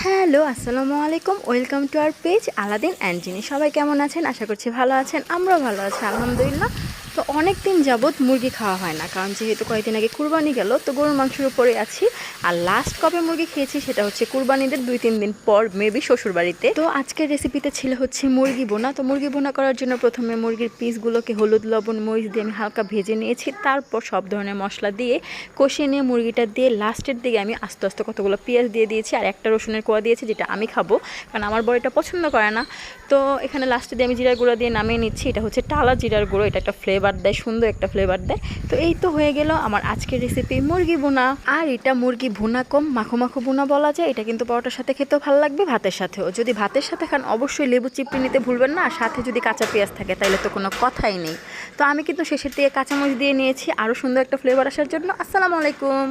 Hello, আসসালামু আলাইকুম। Welcome to our page Aladdin and Genie. সবাই কেমন আছেন? আশা করছি ভালো আছেন। আমরাও ভালো আছি আলহামদুলিল্লাহ। তো অনেক দিন যাবৎ মুরগি খাওয়া হয় না, কারণ যেহেতু কয়েকদিন আগে কুরবানি গেল, তো গরুর মাংসের উপরে আছি। আর লাস্ট কবে মুরগি খেয়েছি সেটা হচ্ছে কুরবানিদের 2-3 দিন পর, মেবি শ্বশুর বাড়িতে। তো আজকের রেসিপিতে ছিল হচ্ছে মুরগি বোনা। তো মুরগি বোনা করার জন্য প্রথমে মুরগির পিসগুলোকে হলুদ, লবণ, মরিচ দিয়ে আমি হালকা ভেজে নিয়েছি। তারপর সব ধরনের মশলা দিয়ে কষিয়ে নিয়ে মুরগিটা দিয়ে লাস্টের দিকে আমি আস্তে আস্তে কতগুলো পেঁয়াজ দিয়ে দিয়েছি আর একটা রসুনের কোয়া দিয়েছি, যেটা আমি খাবো কারণ আমার বড় এটা পছন্দ করে না। তো এখানে লাস্টে দিয়ে আমি জিরার গুঁড়ো দিয়ে নামিয়ে নিচ্ছি। এটা হচ্ছে টালা জিরার গুঁড়ো, এটা একটা ফ্লেভার দেয়, সুন্দর একটা ফ্লেভার দেয়। তো এই তো হয়ে গেল আমার আজকের রেসিপি মুরগি ভুনা। আর এটা মুরগি ভুনা কম মাখো মাখো ভুনা বলা যায়। এটা কিন্তু পরোটার সাথে খেতেও ভালো লাগবে, ভাতের সাথেও। যদি ভাতের সাথে খান অবশ্যই লেবু চিপড়ে নিতে ভুলবেন না, আর সাথে যদি কাঁচা পেঁয়াজ থাকে তাহলে তো কোনো কথাই নেই। তো আমি কিন্তু শেষের দিকে কাঁচামরিচ দিয়ে নিয়েছি আরও সুন্দর একটা ফ্লেভার আসার জন্য। আসসালামু আলাইকুম।